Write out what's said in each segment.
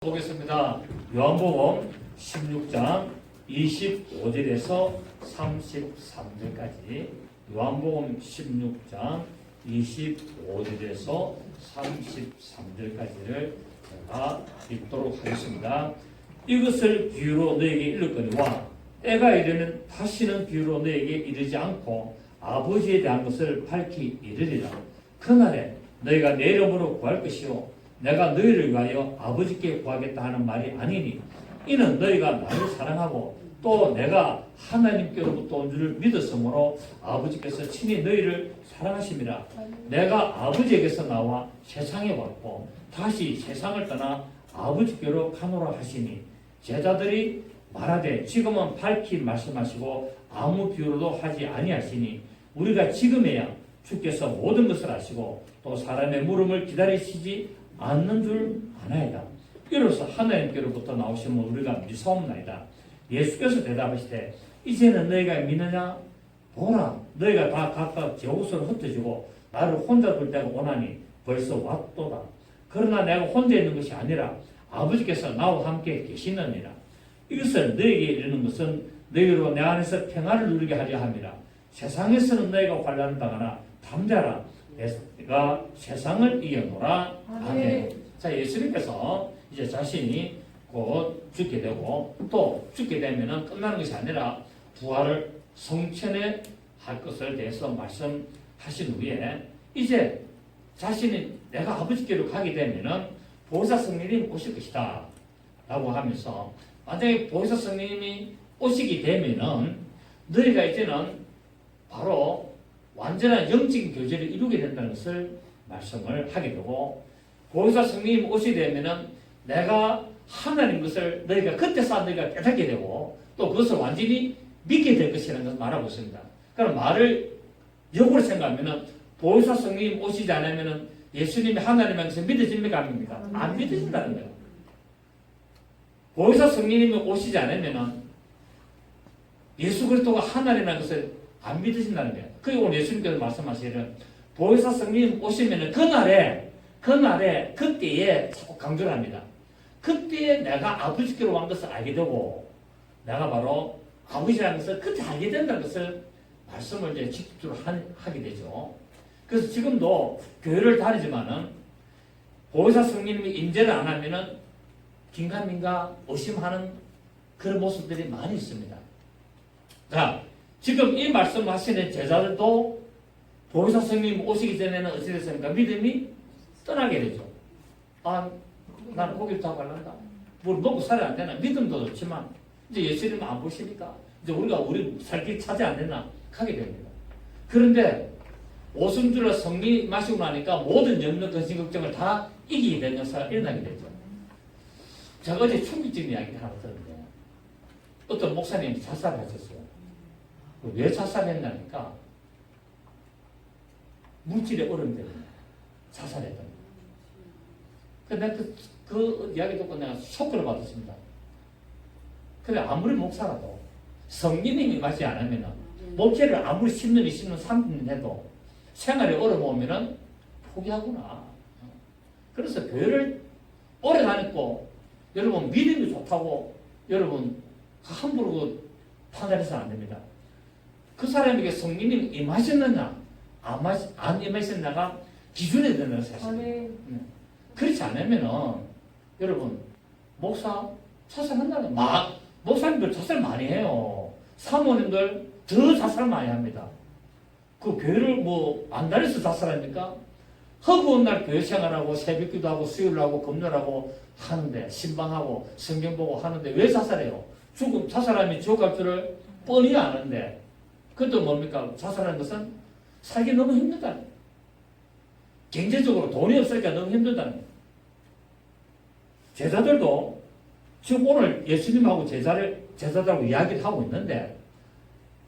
보겠습니다. 요한복음 16장 25절에서 33절까지 요한복음 16장 25절에서 33절까지를 제가 읽도록 하겠습니다. 이것을 비유로 너에게 이르거니와 때가 이르면 다시는 비유로 너에게 이르지 않고 아버지에 대한 것을 밝히 이르리라. 그날에 너희가 내 이름으로 구할 것이요 내가 너희를 위하여 아버지께 구하겠다 하는 말이 아니니 이는 너희가 나를 사랑하고 또 내가 하나님께로부터 온 줄을 믿었으므로 아버지께서 친히 너희를 사랑하심이라. 내가 아버지에게서 나와 세상에 왔고 다시 세상을 떠나 아버지께로 가노라 하시니 제자들이 말하되 지금은 밝히 말씀하시고 아무 비유로도 하지 아니하시니 우리가 지금에야 주께서 모든 것을 아시고 또 사람의 물음을 기다리시지 않는 줄 아나이다. 이로써 하나님께로부터 나오시면 우리가 미사옵나이다. 예수께서 대답하시되 이제는 너희가 믿느냐? 보라, 너희가 다 각각 제 옷을 흩어지고 나를 혼자 둘 때가 오나니 벌써 왔도다. 그러나 내가 혼자 있는 것이 아니라 아버지께서 나와 함께 계시느니라. 이것을 너희에게 이르는 것은 너희로 내 안에서 평안을 누리게 하려 함이라. 세상에서는 너희가 환난을 당하나 담대하라. 내가 세상을 이겨노라. 아멘. 자, 예수님께서 이제 자신이 곧 죽게 되고 또 죽게 되면은 끝나는 것이 아니라 부활을 성천에 할 것을 대해서 말씀하신 후에 이제 자신이 내가 아버지께로 가게 되면은 보혜사 성령님 오실 것이다 라고 하면서 만약에 보혜사 성령님이 오시게 되면은 너희가 이제는 바로 완전한 영적인 교제를 이루게 된다는 것을 말씀을 하게 되고 보혜사 성령님 오시게 되면은 내가 하나님 것을 너희가 그때서 너희가 깨닫게 되고 또 그것을 완전히 믿게 될 것이라는 것을 말하고 있습니다. 그럼 말을 역으로 생각하면은 보혜사 성령님 오시지 않으면은 예수님이 하나님에게서 믿어집니까? 안 믿습니까? 안 믿어진다는 거예요. 보혜사 성령님이 오시지 않으면은 예수 그리스도가 하나님이라는 것을 안 믿으신다는 거예요. 그게 오늘 예수님께서 말씀하시기를 보혜사 성령 오시면은 그때에 강조를 합니다. 그때에 내가 아버지께로 간 것을 알게 되고 내가 바로 아버지라는 것을 그때 알게 된다는 것을 말씀을 이제 직접적으로 하게 되죠. 그래서 지금도 교회를 다니지만은 보혜사 성령님이 임재를 안 하면은 긴가민가 의심하는 그런 모습들이 많이 있습니다. 자, 지금 이 말씀을 하시는 제자들도 보혜사 성령님 오시기 전에는 어떻게 됐습니까? 믿음이 떠나게 되죠. 아, 나는 고기를 타고 갈란다. 뭘 먹고 살아야 안 되나? 믿음도 좋지만 이제 예수님 안 보시니까 이제 우리 살길 차지 안 되나? 가게 됩니다. 그런데 오순절날 성리 마시고 나니까 모든 염려, 근심, 걱정을 다 이기게 되는 사람이 일어나게 되죠. 제가 어제 충격적인 이야기를 하나 들었는데 어떤 목사님이 자살을 하셨어요. 왜 자살했냐니까 물질의 어려움 때문에 자살했던 거예요. 근데 그 이야기 듣고 내가 쇼크를 받았습니다. 그래 아무리 목사라도 성령님이 맞지 않으면 목회를 아무리 10년, 20년, 30년 해도 생활에 어려움 오면은 포기하구나. 그래서 교회를 오래 다녔고 여러분 믿음이 좋다고 여러분 함부로 판단해서는 안 됩니다. 그 사람에게 성령님이 임하셨느냐 안 임하셨느냐가 기준이 되는 사실이에요. 그렇지 않으면은 여러분 목사 자살한다는 목사님들 자살 많이 해요. 사모님들 더 자살 많이 합니다. 그 교회를 뭐 안 다녀서 자살합니까? 허구한 날 교회 생활하고 새벽기도 하고 수요일하고 금요일하고 하는데 신방하고 성경 보고 하는데 왜 자살해요? 자살하면 지옥 갈 줄을 뻔히 아는데 그것도 뭡니까? 자살하는 것은 살기 너무 힘들다. 경제적으로 돈이 없으니까 너무 힘들다는 거예요. 제자들도 지금 오늘 예수님하고 제자들하고 이야기를 하고 있는데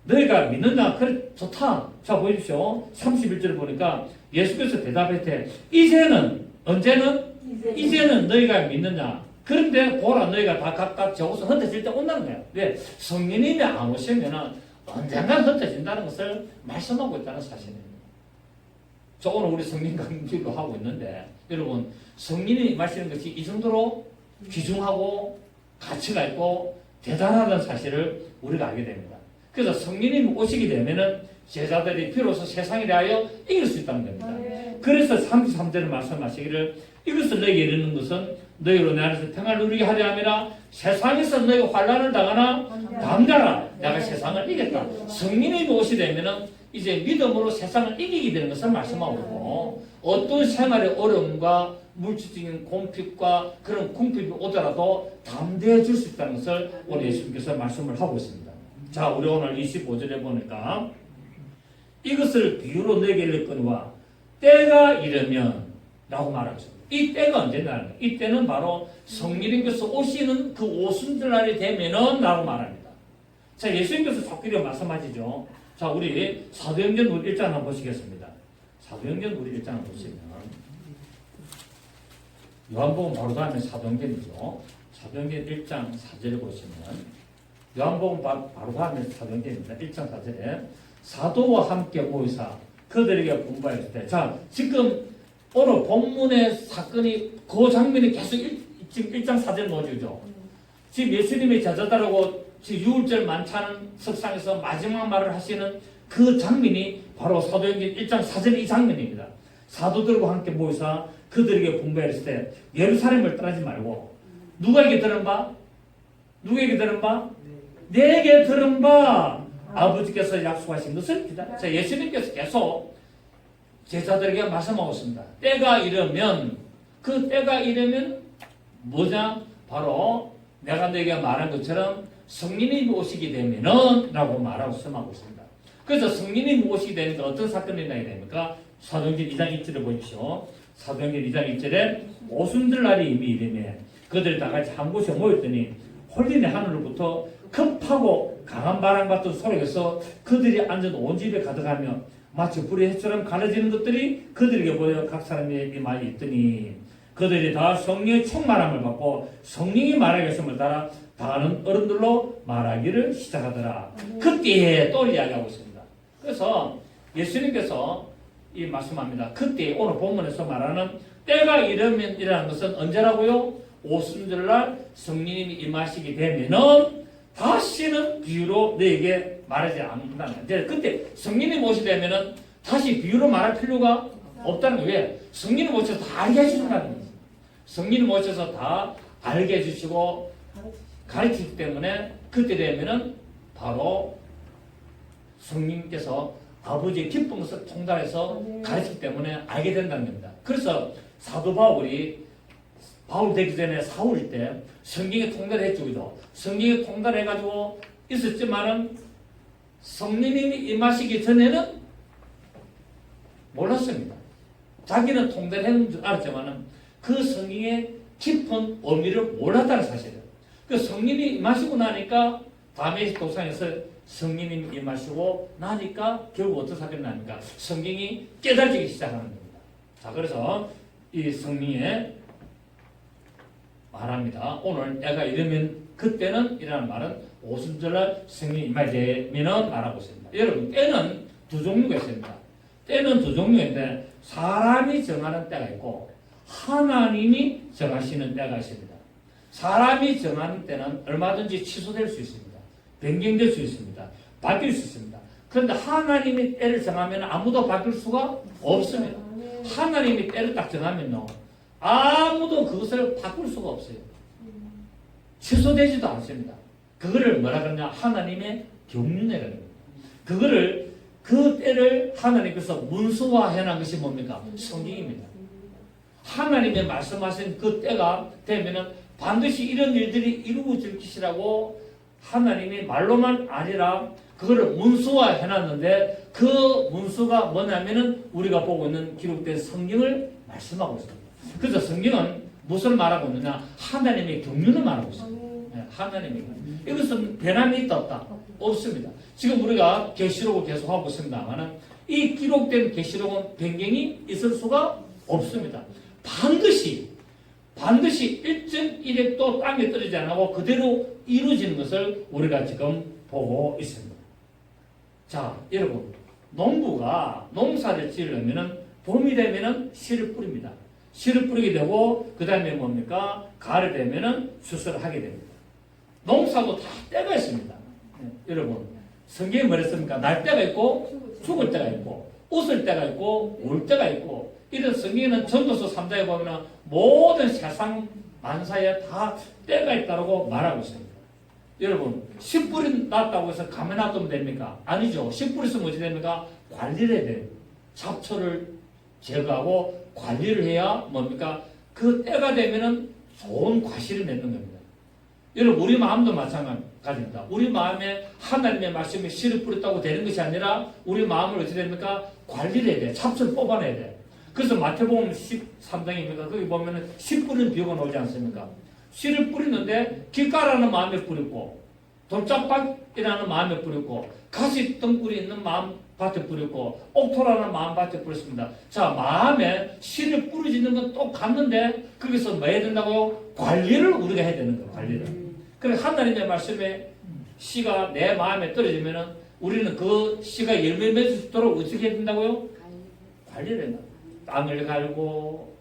너희가 믿는다? 그래 좋다. 자 보십시오. 31절을 보니까 예수께서 대답했대. 이제는 언제는 너희가 믿느냐? 그런데 보라 너희가 다 각각 저 옷을 흩어질 때 온다는 거예요. 왜? 성령님이 안 오시면은 언젠가 흩어진다는 것을 말씀하고 있다는 사실입니다. 저 오늘 우리 성령 강의도 하고 있는데 여러분 성령이 임하시는 것이 이 정도로 귀중하고 가치가 있고 대단하다는 사실을 우리가 알게 됩니다. 그래서 성령님 오시게 되면은 제자들이 비로소 세상에 대하여 이길 수 있다는 겁니다. 그래서 33절에 말씀하시기를 이것을 너에게 이르는 것은 너희로 내 안에서 평안을 누리게 하려 함이라 세상에서 너희가 환난을 당하나 담대하라 내가 세상을 이겼다. 성령님이 오시게 되면은 이제 믿음으로 세상을 이기게 되는 것을 말씀하고 어떤 생활의 어려움과 물질적인 공핍과 그런 궁핍이 오더라도 담대해 줄 수 있다는 것을 오늘 예수님께서 말씀을 하고 있습니다. 자, 우리 오늘 25절에 보니까 이것을 비유로 너에게 이르거니와 때가 이르면 라고 말하고 있습니다. 이 때가 언제냐는 거예요. 이 때는 바로 성령님께서 오시는 그 오순절날이 되면은 라고 말합니다. 자, 예수님께서 자꾸 이렇게 말씀하시죠. 자, 우리 사도행전 우리 1장 한번 보시겠습니다. 사도행전 우리 1장 한번 보시면 요한복음 바로 다음에 사도행전이죠. 사도행전 1장 4절에 보시면 요한복음 바로 다음에 사도행전입니다. 1장 4절에 사도와 함께 모이사 그들에게 분부하였을 때, 자, 지금 오늘 본문의 사건이 그 장면이 계속 지금 1장 4절 나오죠. 지금 예수님의 제자들하고 지금 유월절 만찬 석상에서 마지막 말을 하시는 그 장면이 바로 사도행전 1장 4절 이 장면입니다. 사도들과 함께 모이사 그들에게 분부하였을 때 예루살렘을 떠나지 말고 누구에게 들은 바? 누구에게 들은 바? 내게 들은 바 아버지께서 약속하신 것을 기다려. 자, 예수님께서 계속 제자들에게 말씀하고 있습니다. 때가 이르면 그 때가 이르면 뭐냐? 바로 내가 너에게 말한 것처럼 성령님이 오시게 되면은 라고 말하고 있습니다. 그래서 성령님이 오시게 되니까 어떤 사건이 일어나게 됩니까? 사도행전 2장 1절에 보십시오. 사도행전 2장 1절에 오순절 날이 이미 이르매 그들이 다 같이 한 곳에 모였더니 홀린의 하늘로부터 급하고 강한 바람 같은 소리에서 그들이 앉은 온 집에 가득하며 마치 불의 햇처럼 가려지는 것들이 그들에게 보여 각 사람에게 많이 있더니 그들이 다 성령의 충만함을 받고 성령이 말하겠음을 따라 다 아는 어른들로 말하기를 시작하더라. 그때에 또 이야기하고 있습니다. 그래서 예수님께서 이 말씀합니다. 그때 오늘 본문에서 말하는 때가 이르면 이라는 것은 언제라고요? 오순절날 성령님이 임하시게 되면은 다시는 비유로 너에게 말하지 않는다는 거예요. 그때 성령님 오시게 되면은 다시 비유로 말할 필요가 없다는 거예요. 왜? 성령님 오셔서 다 알게 해주신다는 거예요. 성령님 오셔서 다 알게 해주시고 가르치기 때문에 그때 되면은 바로 성령님께서 아버지의 기쁜 것을 통달해서 가르치기 때문에 알게 된다는 겁니다. 그래서 사도 바울이 바울 되기 전에 사울일 때 성경에 통달해 주기도 성경에 통달해가지고 있었지만은 성령님이 임하시기 전에는 몰랐습니다. 자기는 통달했는 줄 알았지만은 그 성경의 깊은 의미를 몰랐다는 사실이에요. 그 성령님이 임하시고 나니까 다메섹 도상에서 성령님이 임하시고 나니까 결국 어떤 사건이 나니까 성경이 깨달아지기 시작하는 겁니다. 자, 그래서 이 성령의 말합니다. 오늘 내가 이르면 그때는 이라는 말은 오순절날 성령이 임하게 되면은 말하고 있습니다. 여러분, 때는 두 종류가 있습니다. 때는 두 종류인데 사람이 정하는 때가 있고 하나님이 정하시는 때가 있습니다. 사람이 정하는 때는 얼마든지 취소될 수 있습니다. 변경될 수 있습니다. 바뀔 수 있습니다. 그런데 하나님이 때를 정하면 아무도 바뀔 수가 없습니다. 하나님이 때를 딱 정하면요, 아무도 그것을 바꿀 수가 없어요. 취소되지도 않습니다. 그거를 뭐라 그러냐? 하나님의 경륜이라는 겁니다. 그거를 그 때를 하나님께서 문서화해 놓은 것이 뭡니까? 성경입니다. 하나님의 말씀하신 그 때가 되면은 반드시 이런 일들이 이루어질 것이라고 하나님이 말로만 아니라 그거를 문서화해 놨는데 그 문서가 뭐냐면은 우리가 보고 있는 기록된 성경을 말씀하고 있습니다. 그래서 성경은 무엇을 말하고 있느냐? 하나님의 경륜을 말하고 있습니다. 네, 하나님의 경륜. 이것은 변함이 있다 없다? 없습니다. 지금 우리가 계시록을 계속하고 있습니다만 이 기록된 계시록은 변경이 있을 수가 없습니다. 반드시 1.1획도 땅에 떨어지지 않고 그대로 이루어지는 것을 우리가 지금 보고 있습니다. 자, 여러분, 농부가 농사를 지으려면 봄이 되면 씨를 뿌립니다. 씨를 뿌리게 되고 그 다음에 뭡니까? 가을되면은 수술을 하게 됩니다. 농사도 다 때가 있습니다. 여러분, 성경에 뭐랬습니까? 날 때가 있고 죽을 때가 있고 웃을 때가 있고 울 때가 있고, 이런 성경에는 전도서 3장에 보면 모든 세상 만사에 다 때가 있다고 말하고 있습니다. 여러분, 씨 뿌리 났다고 해서 가만 놔두면 됩니까? 아니죠. 씨 뿌리 있으면 어찌 됩니까? 관리를 해야 돼요. 잡초를 제거하고 관리를 해야 뭡니까? 그 때가 되면은 좋은 과실을 맺는 겁니다. 여러분, 우리 마음도 마찬가지입니다. 우리 마음에 하나님의 말씀이 씨를 뿌렸다고 되는 것이 아니라 우리 마음을 어찌 됩니까? 관리를 해야 돼. 잡초를 뽑아내야 돼. 그래서 마태복음 13장입니다. 거기 보면은 씨 뿌리는 비유가 나오지 않습니까? 씨를 뿌리는데 길가라는 마음에 뿌렸고, 돌짝밭이라는 마음에 뿌렸고, 가시 덩굴이 있는 마음 밭에 뿌렸고, 옥토라는 마음 밭에 뿌렸습니다. 자, 마음에 씨를 뿌려지는 건 똑같는데 거기서 뭐 해야 된다고요? 관리를 우리가 해야 되는 거예요. 관리를. 그래서 하나님의 말씀에 씨가 내 마음에 떨어지면은 우리는 그 씨가 열매 맺을 수 있도록 어떻게 해야 된다고요? 관리를 해야 된다. 땅을 갈고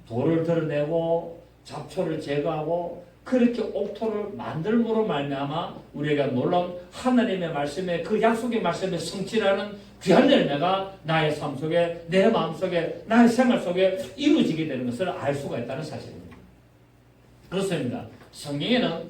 돌을 드러내고 잡초를 제거하고 그렇게 옥토를 만들므로 말미암아 우리가 놀라운 하나님의 말씀에, 그 약속의 말씀에 성취라는 귀한 열매가 나의 삶 속에, 내 마음 속에, 나의 생활 속에 이루어지게 되는 것을 알 수가 있다는 사실입니다. 그렇습니다. 성경에는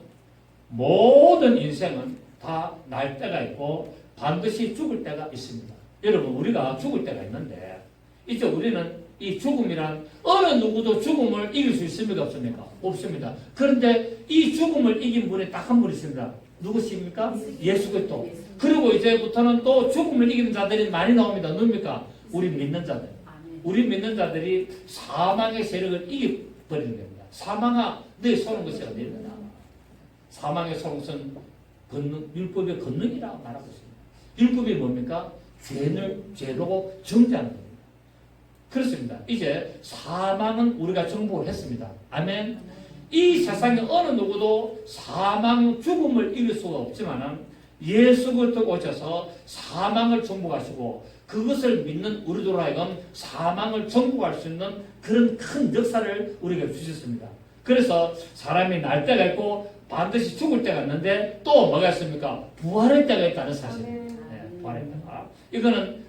모든 인생은 다 날 때가 있고 반드시 죽을 때가 있습니다. 여러분, 우리가 죽을 때가 있는데 이제 우리는 이 죽음이란 어느 누구도 죽음을 이길 수 있습니까? 없습니까? 없습니다. 그런데 이 죽음을 이긴 분이 딱 한 분 있습니다. 누구십니까? 예수 그리스도. 그리고 이제부터는 또 죽음을 이기는 자들이 많이 나옵니다. 누굽니까? 우리 믿는 자들. 우리 믿는 자들이 사망의 세력을 이겨버리는 겁니다. 사망아, 너의 소는 것이 어디 있느냐? 사망의 소는 것은 율법의 권능이라고 말하고 있습니다. 율법이 뭡니까? 죄로 정죄하는 겁니다. 그렇습니다. 이제 사망은 우리가 정복을 했습니다. 아멘. 이 세상에 어느 누구도 사망, 죽음을 이길 수가 없지만 예수 그리스도가 오셔서 사망을 정복하시고 그것을 믿는 우리들 하여금 사망을 정복할 수 있는 그런 큰 역사를 우리가 주셨습니다. 그래서 사람이 날 때가 있고 반드시 죽을 때가 있는데 또 뭐가 있습니까? 부활할 때가 있다는 사실입니다. 네, 부활할 때가. 이거는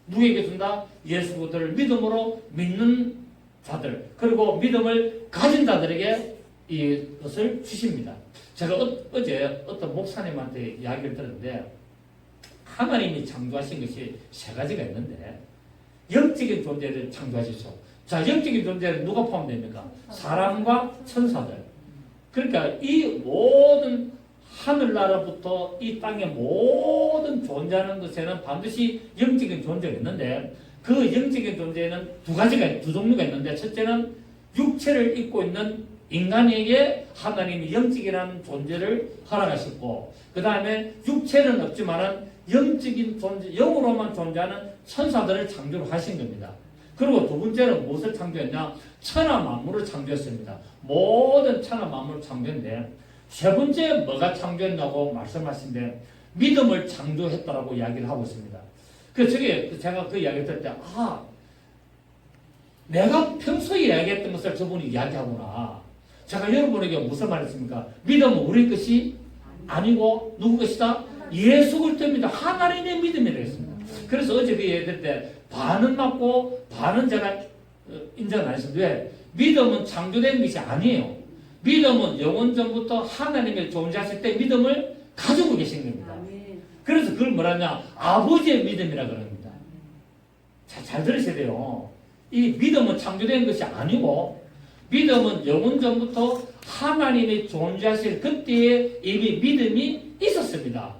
누구에게 준다? 예수 그리스도를 믿음으로 믿는 자들, 그리고 믿음을 가진 자들에게 이것을 주십니다. 제가 어제 어떤 목사님한테 이야기를 들었는데 하나님이 창조하신 것이 세 가지가 있는데 영적인 존재를 창조하셨죠. 자, 영적인 존재를 누가 포함됩니까? 사람과 천사들. 그러니까 이 모든 하늘나라부터 이 땅의 모든 존재하는 것에는 반드시 영적인 존재가 있는데 그 영적인 존재에는 두 종류가 있는데 첫째는 육체를 입고 있는 인간에게 하나님이 영적이라는 존재를 허락하셨고 그 다음에 육체는 없지만은 영적인 존재, 영으로만 존재하는 천사들을 창조를 하신 겁니다. 그리고 두 번째는 무엇을 창조했냐? 천하 만물을 창조했습니다. 모든 천하 만물을 창조했는데 세 번째 뭐가 창조했냐고 말씀하신데 믿음을 창조했다라고 이야기를 하고 있습니다. 그래서 제가 그 이야기를 들을 때 내가 평소에 이야기했던 것을 저분이 이야기하구나. 제가 여러분에게 무슨 말했습니까? 믿음은 우리 것이 아니고 누구 것이다? 예수 그리스도입니다. 하나님의 믿음이라고 했습니다. 그래서 어제 그 얘기할 때 반은 맞고 반은 제가 인정 안 했습니다. 왜? 믿음은 창조된 것이 아니에요. 믿음은 영원 전부터 하나님의 존재하실 때 믿음을 가지고 계신 겁니다. 그래서 그걸 뭐라냐? 아버지의 믿음이라 그럽니다. 잘 들으셔야 돼요. 이 믿음은 창조된 것이 아니고 믿음은 영원 전부터 하나님의 존재하실 그때에 이미 믿음이 있었습니다.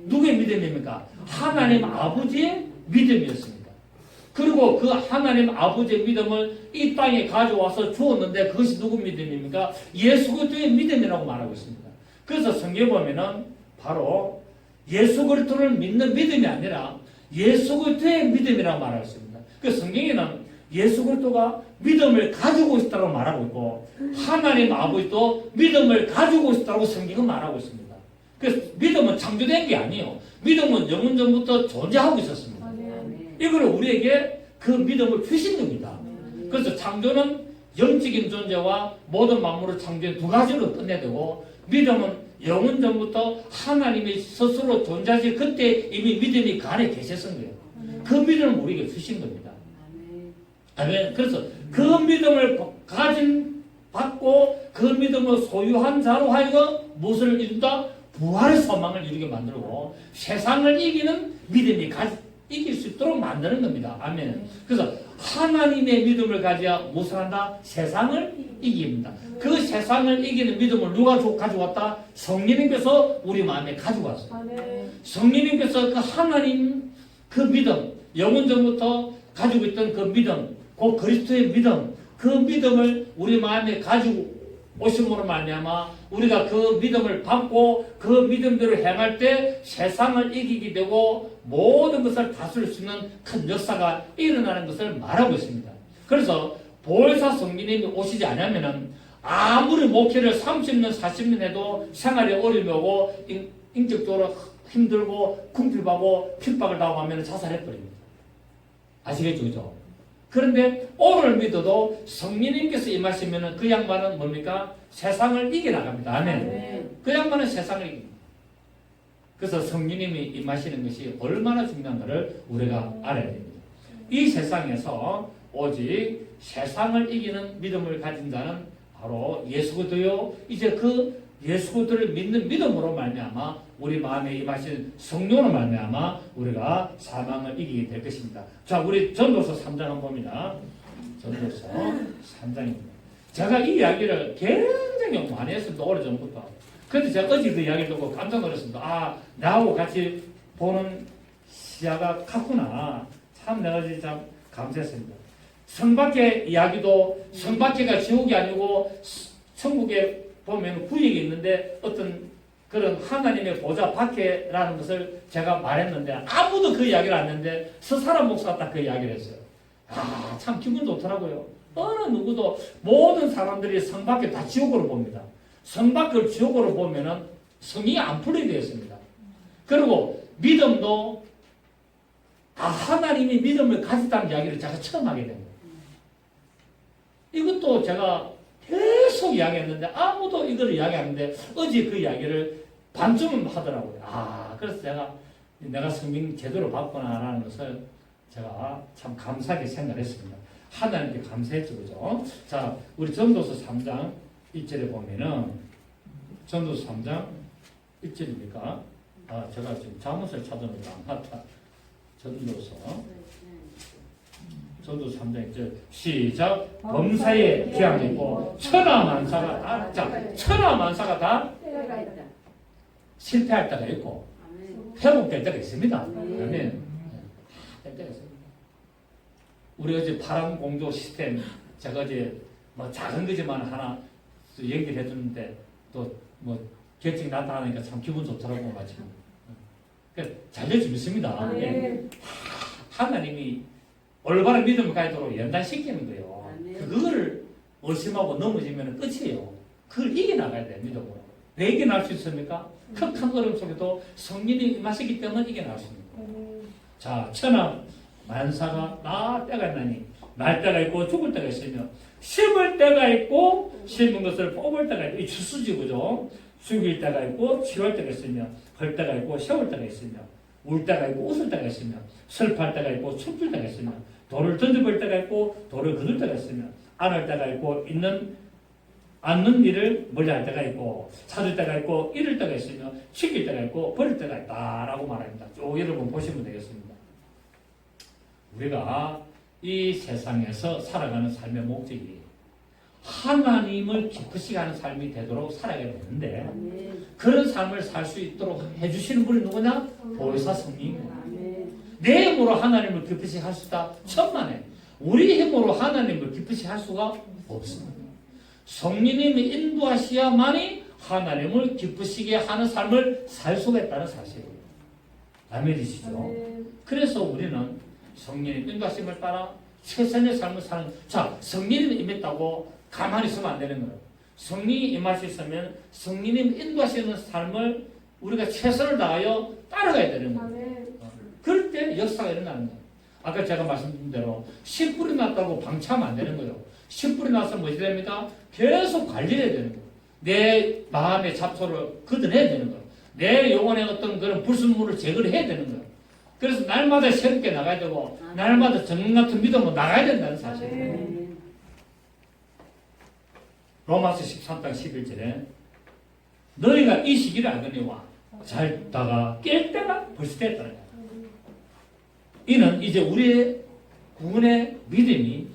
누구의 믿음입니까? 하나님 아버지의 믿음이었습니다. 그리고 그 하나님 아버지의 믿음을 이 땅에 가져와서 주었는데 그것이 누구 믿음입니까? 예수 그리스도의 믿음이라고 말하고 있습니다. 그래서 성경에 보면은 바로 예수 그리스도를 믿는 믿음이 아니라 예수 그리스도의 믿음이라고 말하고 있습니다. 그 성경에는 예수 그리스도가 믿음을 가지고 있다고 말하고 있고 하나님 아버지도 믿음을 가지고 있다고 성경은 말하고 있습니다. 그래서 믿음은 창조된 게 아니에요. 믿음은 영원 전부터 존재하고 있었습니다. 이걸 우리에게 그 믿음을 주신 겁니다. 그래서 창조는 영적인 존재와 모든 만물을 창조한 두 가지로 끝내야 되고, 믿음은 영원 전부터 하나님이 스스로 존재하시 그때 이미 믿음이 그 안에 계셨던 거예요. 그 믿음을 우리에게 주신 겁니다. 아멘. 그래서 그 믿음을 받고 그 믿음을 소유한 자로 하여금 무엇을 이룬다? 부활의 소망을 이루게 만들고 세상을 이기는 믿음이 이길 수 있도록 만드는 겁니다. 아멘. 그래서 하나님의 믿음을 가져야 무엇을 한다? 세상을 이깁니다. 그 세상을 이기는 믿음을 누가 가져왔다? 성령님께서 우리 마음에 가져왔어요. 성령님께서 그 하나님 그 믿음, 영원 전부터 가지고 있던 그 믿음, 그 그리스도의 믿음, 그 믿음을 우리 마음에 가지고 오심으로 말미암아 우리가 그 믿음을 받고 그 믿음대로 행할 때 세상을 이기게 되고 모든 것을 다스릴 수 있는 큰 역사가 일어나는 것을 말하고 있습니다. 그래서 보혜사 성령님이 오시지 않으면은 아무리 목회를 30년, 40년 해도 생활에 어려움이 오고 인격적으로 힘들고 궁핍하고 핍박을 당하면 자살해버립니다. 아시겠죠? 그죠? 그런데 오늘 믿어도 성령님께서 임하시면 그 양반은 뭡니까? 세상을 이겨나갑니다. 아멘. 그 양반은 세상을 이깁니다. 그래서 성령님이 임하시는 것이 얼마나 중요한가를 우리가 알아야 됩니다. 이 세상에서 오직 세상을 이기는 믿음을 가진 자는 바로 예수 그리스도요. 이제 그 예수 그리스도를 믿는 믿음으로 말미암아 우리 마음에 임하신 성령으로 말미암아 우리가 사망을 이기게 될 것입니다. 자, 우리 전도서 3장 한번 봅니다. 전도서 3장입니다. 제가 이 이야기를 굉장히 많이 했습니다. 오래전부터. 그런데 제가 어제 그 이야기를 듣고 깜짝 놀랐습니다. 아, 나하고 같이 보는 시야가 같구나. 참 내가 참 감사했습니다. 성밖의 이야기도 성밖에가 지옥이 아니고 천국에 보면 구역이 있는데 어떤 그런 하나님의 보좌 밖에라는 것을 제가 말했는데 아무도 그 이야기를 안 했는데 서사람 목사가 딱 그 이야기를 했어요. 아, 참 기분 좋더라고요. 어느 누구도 모든 사람들이 성 밖에 다 지옥으로 봅니다. 성 밖을 지옥으로 보면은 성이 안 풀리게 되었습니다. 그리고 믿음도 하나님이 믿음을 가졌다는 이야기를 제가 처음 하게 됩니다. 이것도 제가 계속 이야기했는데 아무도 이걸 이야기하는데 어제 그 이야기를 반쯤은 하더라고요. 아, 그래서 내가 성령 제대로 받구나라는 것을 제가 참 감사하게 생각했습니다. 하나님께 감사했죠, 그죠? 자, 우리 전도서 3장 1절에 보면은 전도서 3장 1절입니까? 아, 제가 지금 잠옷을 찾아놓으면 안 맞다. 전도서 3장 1절 시작. 범사에 기한이 있고 천하만사가 다, 자, 천하만사가 다 실패할 때가 있고 회복될 때가 있습니다. 아멘. 될 때가 있습니다. 우리 어제 파란공조 시스템 제가 어제 뭐 작은 거지만 하나 얘기를 해주는데 또 뭐 결정이 나타나니까 참 기분 좋더라고 마치. 그러니까 잘 될 줄 믿습니다. 하나님이 올바른 믿음을 가지도록 연단시키는 거예요. 그거를 의심하고 넘어지면 끝이에요. 그걸 이겨나가야 돼요, 믿음으로. 왜 이겨나갈 수 있습니까? 극한 어려움 속에도 성령이 임하시기 때문에 이겨나갈 수 있습니다. 자, 천하 만사가 나 때가 있나니 날 때가 있고 죽을 때가 있으며 심을 때가 있고 심은 것을 뽑을 때가 있고 이 주수지구죠. 죽일 때가 있고 치료할 때가 있으며 헐 때가 있고 세울 때가 있으며 울 때가 있고 웃을 때가 있으며 슬퍼할 때가 있고 슬플 때가 있으며 돌을 던져볼 때가 있고 돌을 거둘 때가 있으며 안을 때가 있고 않는 일을 멀리할 때가 있고 찾을 때가 있고 잃을 때가 있으며 지킬 때가 있고 버릴 때가 있다라고 말합니다. 쭉 여러분 보시면 되겠습니다. 우리가 이 세상에서 살아가는 삶의 목적이 하나님을 기쁘시게 하는 삶이 되도록 살아야 되는데 그런 삶을 살 수 있도록 해주시는 분이 누구냐? 보혜사 성령입니다. 내 힘으로 하나님을 기쁘시게 할 수 있다? 천만에. 우리 힘으로 하나님을 기쁘시게 할 수가 없습니다. 성령님이 인도하셔야만이 하나님을 기쁘시게 하는 삶을 살 수가 있다는 사실이에요. 아멘이시죠? 그래서 우리는 성령님 인도하심을 따라 최선의 삶을 사는, 자, 성령님이 임했다고 가만히 있으면 안 되는 거예요. 성령이 임할 수 있으면 성령님 인도하시는 삶을 우리가 최선을 다하여 따라가야 되는 거예요. 그럴 때 역사가 일어나는 거예요. 아까 제가 말씀드린 대로 씨 뿌리 났다고 방치하면 안 되는 거예요. 씨뿌리 나서 뭐지 됩니까? 계속 관리를 해야 되는 거예요. 내 마음의 잡초를 걷어내야 되는 거예요. 내 영혼의 어떤 그런 불순물을 제거를 해야 되는 거예요. 그래서 날마다 새롭게 나가야 되고 날마다 정령 같은 믿음으로 나가야 된다는 사실이에요. 로마서 13장 11절에 너희가 이 시기를 알거니와 잘다가 깰 때가 벌써 됐다는 거예요. 이는 이제 우리의 구원의 믿음이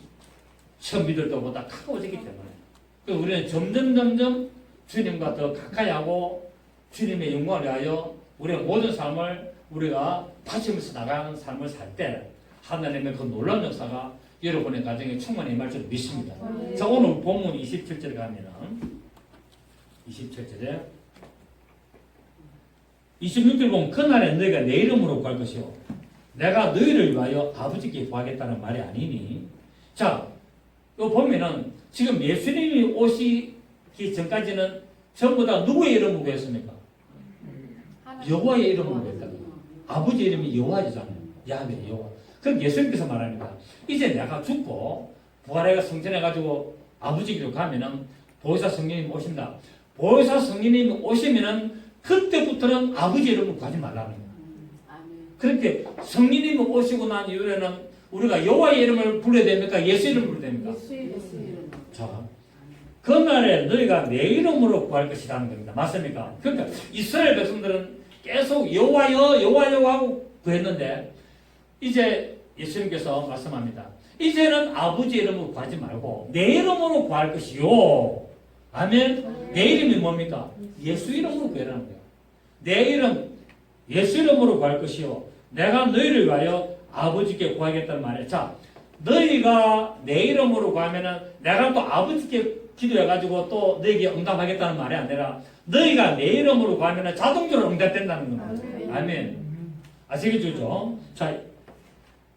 처음 믿을 때보다 가까워지기 때문에 우리는 점점 주님과 더 가까이 하고 주님의 영광을 위하여 우리의 모든 삶을 우리가 바치면서 나가는 삶을 살 때 하나님의 그 놀라운 역사가 여러분의 가정에 충만히 임할 줄 믿습니다. 자, 오늘 본문 27절에 가면은 27절에 26절 보면 그날에 너희가 내 이름으로 구할 것이요 내가 너희를 위하여 아버지께 구하겠다는 말이 아니니. 자, 이거 보면은 지금 예수님이 오시기 전까지는 전부 다 누구의 이름으로 구했습니까? 여호와의 이름으로 구했다. 아버지 이름이 여호와잖아요. 야훼 여호와. 그럼 예수님께서 말합니다. 이제 내가 죽고 부활해가 성전해가지고 아버지께로 가면은 보혜사 성령님이 오신다. 보혜사 성령님이 오시면은 그때부터는 아버지 이름을 구하지 말라는 거예요. 그렇게 성령님이 오시고 난 이후에는 우리가 여호와의 이름을 불러야 됩니까? 예수 이름을 불러야 됩니까? 예수 이름. 자, 그날에 너희가 내 이름으로 구할 것이라는 겁니다. 맞습니까? 그러니까 이스라엘 백성들은 계속 여호와여 하고 구했는데 이제 예수님께서 말씀합니다. 이제는 아버지 이름으로 구하지 말고 내 이름으로 구할 것이요. 아멘. 내 이름이 뭡니까? 예수 이름으로 구하라는 거예요. 내 이름 예수 이름으로 구할 것이요. 내가 너희를 위하여 아버지께 구하겠다는 말이에요. 자, 너희가 내 이름으로 구하면은 내가 또 아버지께 기도해가지고 또 너희에게 응답하겠다는 말이 아니라 너희가 내 이름으로 구하면은 자동적으로 응답된다는 겁니다. 아멘. 아시겠죠? 자,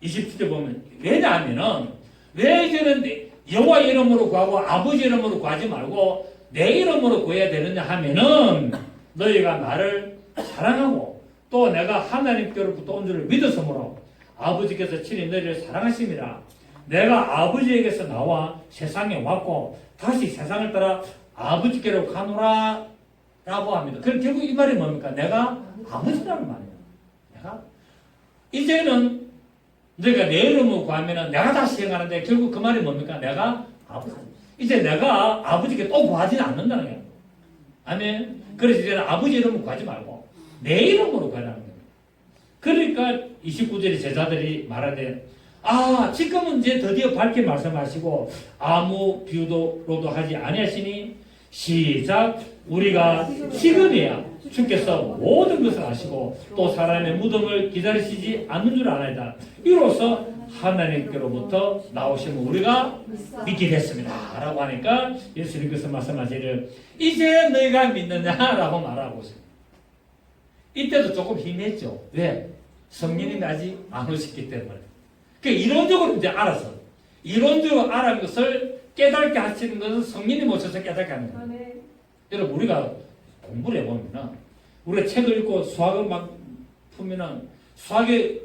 27절 보면 왜냐하면은 왜 이제는 여호와 이름으로 구하고 아버지 이름으로 구하지 말고 내 이름으로 구해야 되느냐 하면은 너희가 나를 사랑하고 또 내가 하나님께로부터 온 줄을 믿었으므로 아버지께서 친히 너희를 사랑하심이라. 내가 아버지에게서 나와 세상에 왔고 다시 세상을 따라 아버지께로 가노라 라고 합니다. 그럼 결국 이 말이 뭡니까? 내가 아버지라는 말이에요. 내가 이제는 너희가 내 이름으로 구하면은 내가 다시 행하는데 결국 그 말이 뭡니까? 내가 아버지. 이제 내가 아버지께 또 구하지는 않는다는 거예요. 아멘. 그래서 이제는 아버지 이름으로 구하지 말고 내 이름으로 구하라는 거예요. 그러니까 29절에 제자들이 말하되 지금은 이제 드디어 밝게 말씀하시고 아무 비유로도 하지 아니하시니 시작. 우리가 지금이야 주께서 모든 것을 아시고 또 사람의 무덤을 기다리시지 않는 줄 아나이다. 이로써 하나님께로부터 나오심을 우리가 믿게 됐습니다 라고 하니까 예수님께서 말씀하시기를 이제 너희가 믿느냐라고 말하고 있습니다. 이때도 조금 힘했죠. 왜? 성령님이 아직 안 오셨기 때문에. 그러니까 이론적으로 이제 알아서 이론적으로 알은 것을 깨닫게 하시는 것은 성령님 오셔서 깨닫게 하는 거예요. 여러분 우리가 공부를 해보면 우리가 책을 읽고 수학을 막 풀면은 수학에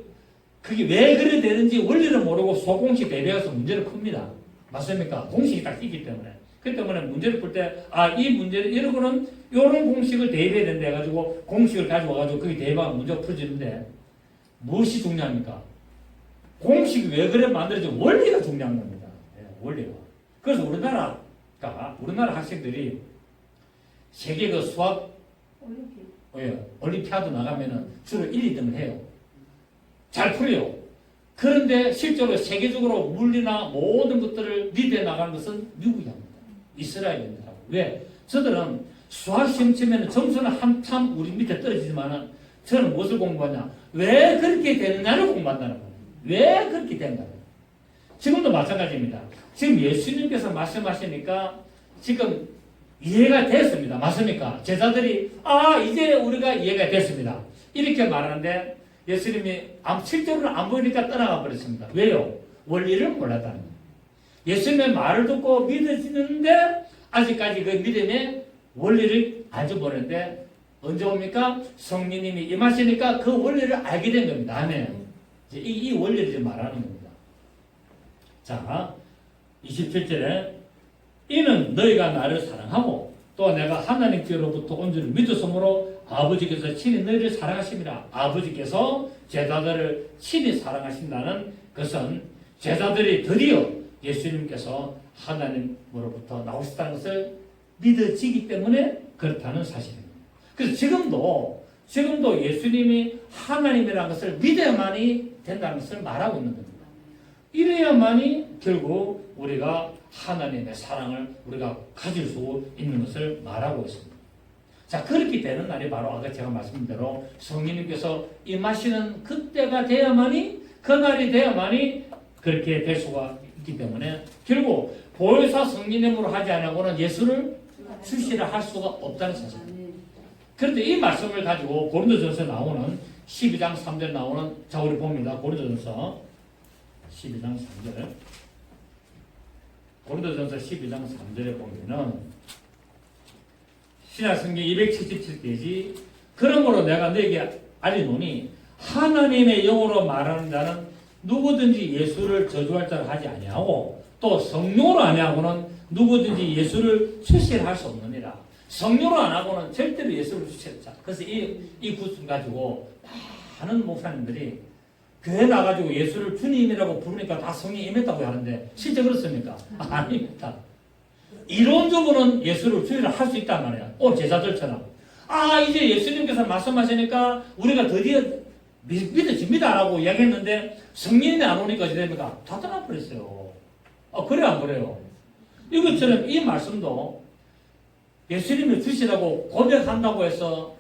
그게 왜 그래 되는지 원리를 모르고 수학공식 대비해서 문제를 풉니다. 맞습니까? 공식이 딱 있기 때문에. 그 때문에 문제를 풀 때 이 문제를 이런 거는 이런 공식을 대입해야 된다 해가지고 공식을 가지고 와가지고 거기 대입하면 문제가 풀어지는데 무엇이 중요합니까? 공식이 왜 그래 만들어져? 원리가 중요한 겁니다. 원리가. 그래서 우리나라 학생들이 세계 그 수학 올림피아드 나가면은 주로 1, 2등을 해요. 잘 풀어요. 그런데 실제로 세계적으로 물리나 모든 것들을 리드해 나가는 것은 미국이 합니다. 이스라엘입니다. 왜? 저들은 수학 시험 치면 점수는 한참 우리 밑에 떨어지지만은 저는 무엇을 공부하냐? 왜 그렇게 되느냐를 공부한다는 거예요. 왜 그렇게 된가? 지금도 마찬가지입니다. 지금 예수님께서 말씀하시니까 지금 이해가 됐습니다. 맞습니까? 제자들이 이제 우리가 이해가 됐습니다. 이렇게 말하는데 예수님이 실제로는 안 보이니까 떠나가 버렸습니다. 왜요? 원리를 몰랐다는 거예요. 예수님의 말을 듣고 믿어지는데 아직까지 그 믿음의 원리를 알지 못했는데 언제 옵니까? 성령님이 임하시니까 그 원리를 알게 된 겁니다. 아멘. 이 원리를 말하는 겁니다. 자, 27절에 이는 너희가 나를 사랑하고 또 내가 하나님께로부터 온 줄을 믿었으므로 아버지께서 친히 너희를 사랑하심이라. 아버지께서 제자들을 친히 사랑하신다는 것은 제자들이 드디어 예수님께서 하나님으로부터 나오셨다는 것을 믿어지기 때문에 그렇다는 사실입니다. 그래서 지금도 예수님이 하나님이라는 것을 믿어야만이 된다는 것을 말하고 있는 겁니다. 이래야만이 결국 우리가 하나님의 사랑을 우리가 가질 수 있는 것을 말하고 있습니다. 자, 그렇게 되는 날이 바로 아까 제가 말씀드린 대로 성령님께서 임하시는 그때가 돼야만이, 그날이 돼야만이 그렇게 될 수가 있기 때문에 결국 보혜사 성령님으로 하지 않고는 예수를 출시를 할 수가 없다는 사실입니다. 그런데 이 말씀을 가지고 고린도전서에 나오는 12장 3절에 나오는, 자, 우리 봅니다. 고린도전서 12장 3절. 고린도전서 12장 3절에 보면은 신약성경 277페이지, 그러므로 내가 너에게 알리노니 하나님의 영으로 말하는 자는 누구든지 예수를 저주할 자를 하지 아니하고 또 성령으로 아니하고는 누구든지 예수를 출시할 수 없느니라. 성령으로 안 하고는 절대로 예수를 출시할 자. 그래서 이 구씀 가지고 많은 목사님들이 교회 나가지고 예수를 주님이라고 부르니까 다 성령이 임했다고 하는데 실제 그렇습니까? 아닙니다. 이론적으로는 예수를 주의를 할 수 있단 말이야. 제자들처럼. 이제 예수님께서 말씀하시니까 우리가 드디어 믿어집니다라고 이야기했는데 성령이 안 오니까 어찌 됩니까? 다 떠나버렸어요. 그래요, 안 그래요? 이것처럼 이 말씀도 예수님을 주시라고 고백한다고 해서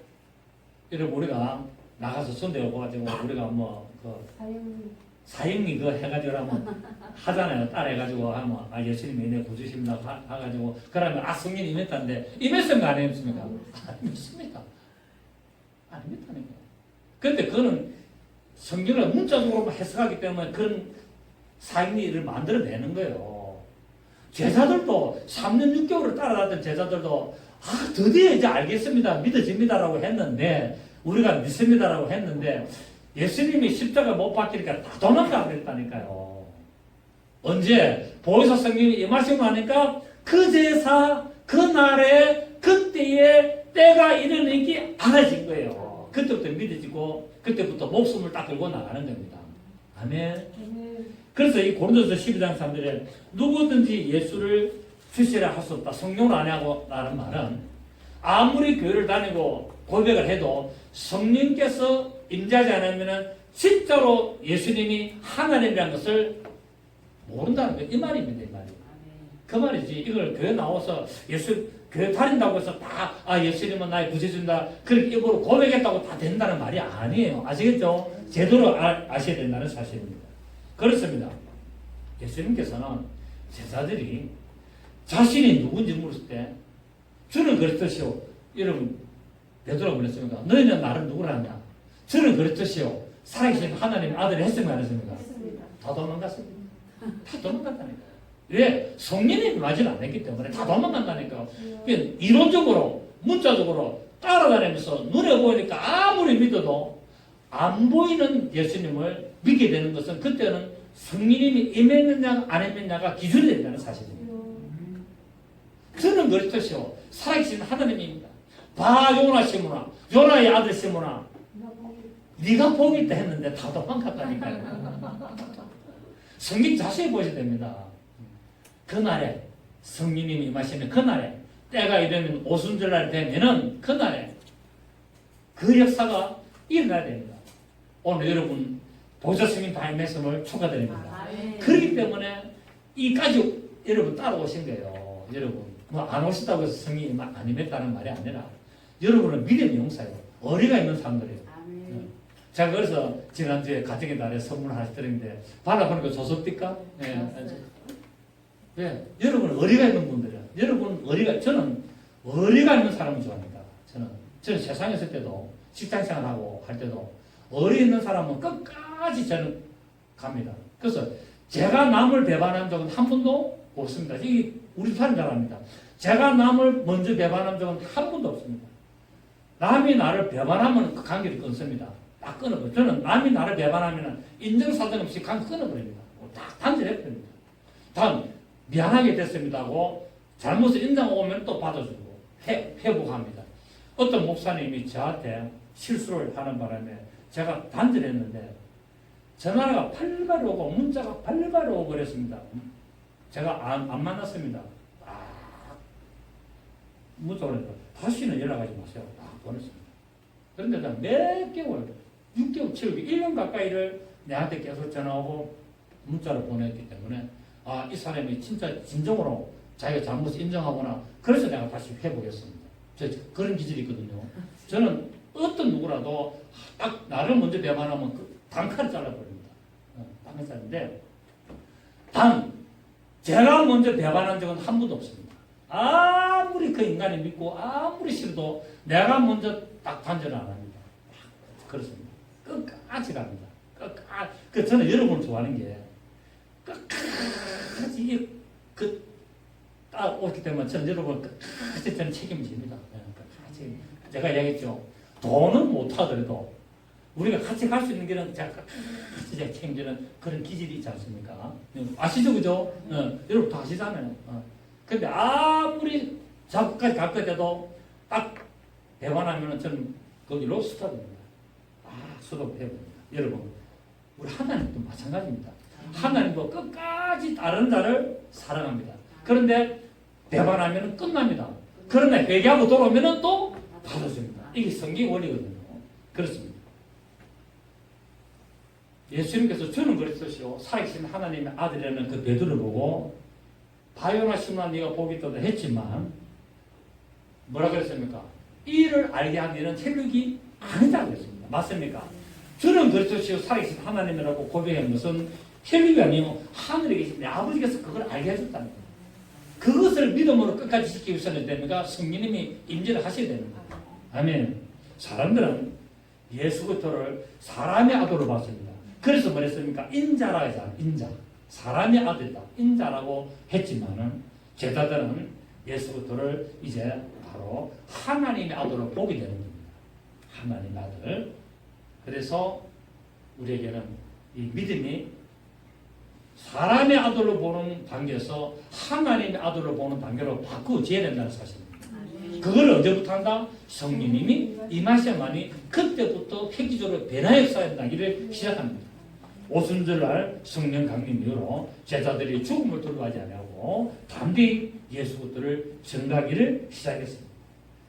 여러분 우리가 나가서 선대 오고 가지고 우리가 사형리 그거 해가지고 하면 하잖아요. 따라해가지고 하면 예수님이 내 구주십니다 해가지고 그러면 성령 임했다는데 임했습니까? 안 임했습니까? 안 임했습니까? 안 임했다니까. 그런데 그거는 성경을 문자적으로만 해석하기 때문에 그런 사형리를 만들어내는 거예요. 제자들도 3년 6개월을 따라다녔던 제자들도 드디어 이제 알겠습니다. 믿어집니다라고 했는데 우리가 믿습니다라고 했는데 예수님이 십자가 못 박히니까 다 도망가 버렸다니까요. 언제? 보혜사 성령이 임하시고 하니까 그 제사, 그 날에, 그때에 때가 이르는 게 알아진 거예요. 그때부터 믿어지고 그때부터 목숨을 딱 걸고 나가는 겁니다. 아멘. 그래서 이 고린도서 12장 3절에 누구든지 예수를 출시라 할 수 없다. 성령으로 안 하고 라는 말은 아무리 교회를 다니고 고백을 해도 성령께서 임재하지 않으면 진짜로 예수님이 하나님이라는 것을 모른다는 거, 이 말입니다. 이 말이. 그 말이지. 이걸 교회 나와서 교회 다닌다고 해서 다 예수님은 나의 구세주다 그렇게 입으로 고백했다고 다 된다는 말이 아니에요. 아시겠죠? 제대로 아셔야 된다는 사실입니다. 그렇습니다. 예수님께서는 제자들이 자신이 누군지 물었을 때 주는 그랬듯이요. 여러분 베드로가 그랬습니까? 너희는 나를 누구라 하냐? 저는 그랬듯이요. 살아계신 하나님의 아들이 했습니까? 안 했습니까? 다 도망갔습니다. 다 도망갔다니까요. 왜? 성령이 임하지 않았기 때문에 다 도망간다니까요. 이론적으로 문자적으로 따라다니면서 눈에 보이니까 아무리 믿어도 안 보이는 예수님을 믿게 되는 것은 그때는 성령님이 임했느냐 안 임했느냐가 기준이 된다는 사실입니다. 저는 그랬듯이요. 살아계신 하나님입니다. 요나 시므나, 요나의 아들 시므나, 네가 복이 있다 했는데 다 도망갔다니까요. 성경 자세히 보셔야 됩니다. 그날에 성령님이 임하시는 그날에 때가 이르면 오순절날 되면은 그날에 그 역사가 일어나야 됩니다. 오늘 여러분 보좌스님 다임 말씀을 축하드립니다. 그렇기 때문에 이까지 여러분 따라오신 거예요. 여러분 안 오신다고 해서 성령이 안 임했다는 말이 아니라 여러분은 믿음의 용사예요. 어리가 있는 사람들이에요. 제가 그래서 지난주에 가정의 날에 선물 하나 드렸는데 받아보니까 좋습니까? 네. 여러분은 어리가 있는 분들이에요. 저는 어리가 있는 사람을 좋아합니다. 저는 세상에 있을 때도 직장생활하고 할 때도 어리 있는 사람은 끝까지 저는 갑니다. 그래서 제가 남을 배반한 적은 한 번도 없습니다. 이 우리 사람 잘 압니다. 제가 남을 먼저 배반한 적은 한 번도 없습니다. 남이 나를 배반하면 그 관계를 끊습니다. 딱 끊어버려요. 저는 남이 나를 배반하면 인정사정 없이 관계 끊어버립니다. 딱 단절해버립니다. 다음 미안하게 됐습니다 하고 잘못을 인정하면 또 받아주고 회복합니다. 어떤 목사님이 저한테 실수를 하는 바람에 제가 단절을 했는데 전화가 발발 오고 문자가 발발 오고 그랬습니다. 제가 안 만났습니다. 문자 보냈다. 다시는 연락하지 마세요. 보냈습니다. 그런데 난 몇 개월, 6개월, 7개월, 1년 가까이를 내한테 계속 전화하고 문자를 보냈기 때문에 이 사람이 진짜 진정으로 자기가 잘못을 인정하구나. 그래서 내가 다시 회복했습니다. 그런 기질이 있거든요. 저는 어떤 누구라도 딱 나를 먼저 배반하면 단칼을 잘라버립니다. 단칼 자르는데 제가 먼저 배반한 적은 한 번도 없습니다. 아무리 그 인간이 믿고 아무리 싫어도 내가 먼저 딱 단절을 안 합니다. 그렇습니다. 끝까지 갑니다. 끝까지. 저는 여러분을 좋아하는 게 끝까지 딱 오기 때문에 저는 여러분 끝까지 저는 책임집니다. 끝까지. 제가 얘기했죠. 돈은 못하더라도 우리가 같이 갈 수 있는 길은 제가 끝까지 책임지는 그런 기질이 있지 않습니까? 아시죠? 그죠? 여러분 다 아시잖아요. 근데 아무리 작업까지 갈 것에도 딱 배반하면 저는 거기로 스톱입니다. 스톱해버립니다. 여러분, 우리 하나님도 마찬가지입니다. 하나님도 끝까지 다른 자를 사랑합니다. 그런데 배반하면 끝납니다. 그러나 회개하고 돌아오면 또 받아줍니다. 이게 성경 원리거든요. 그렇습니다. 예수님께서 주는 그랬듯이요. 살아계신 하나님의 아들이라는 그 베드로를 보고 바요나 시몬아 네가 복이 있다 했지만 뭐라 그랬습니까? 이를 알게 한 일은 혈육이 아니다 그랬습니다. 맞습니까? 주는 그랬듯이요. 살아계신 하나님이라고 고백한 것은 혈육이 아니고 하늘에 계신 내 아버지께서 그걸 알게 해줬다는 거예요. 그것을 믿음으로 끝까지 지키기 위해서는 됩니까? 성령님이 임재를 하셔야 되는 거예요. 아멘. 사람들은 예수 그리스도를 사람의 아들로 봤습니다. 그래서 뭐랬습니까? 인자라 하잖아요. 인자. 사람의 아들이다. 인자라고 했지만은 제자들은 예수 그리스도를 이제 바로 하나님의 아들로 보게 되는 겁니다. 하나님의 아들. 그래서 우리에게는 이 믿음이 사람의 아들로 보는 단계에서 하나님의 아들로 보는 단계로 바꾸어져야 된다는 사실입니다. 그걸 언제부터 한다? 성령님이 임하셔야만이 그때부터 획기적으로 변화의 역사의 단계를 시작합니다. 오순절날 성령 강림 이후로 제자들이 죽음을 두려워하지 아니하고 담대히 예수 그리스도를 전가기를 시작했습니다.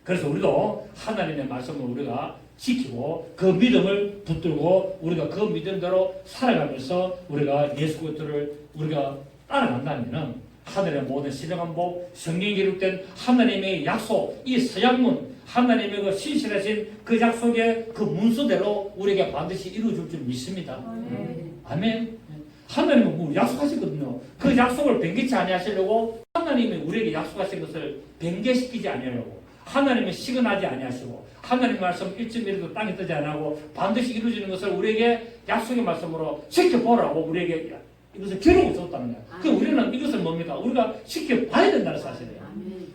그래서 우리도 하나님의 말씀을 우리가 지키고 그 믿음을 붙들고 우리가 그 믿음대로 살아가면서 우리가 예수 그리스도를 우리가 따라간다면은 하늘의 모든 신령한 복, 성경에 기록된 하나님의 약속, 이 서약문, 하나님의 그 신실하신 그 약속의 그 문서대로 우리에게 반드시 이루어질 줄 믿습니다. 아멘. 하나님은 뭐 약속하시거든요. 그 약속을 변개치 아니하시려고 하나님이 우리에게 약속하신 것을 변개시키지 아니하려고 하나님은 시근하지 아니하시고 하나님 말씀 1.1도 땅에 뜨지 아니하고 반드시 이루어지는 것을 우리에게 약속의 말씀으로 지켜보라고 우리에게 이것을 기록을 줬다는 거예요. 그 우리는 이것을 뭡니까? 우리가 지켜봐야 된다는 사실이에요.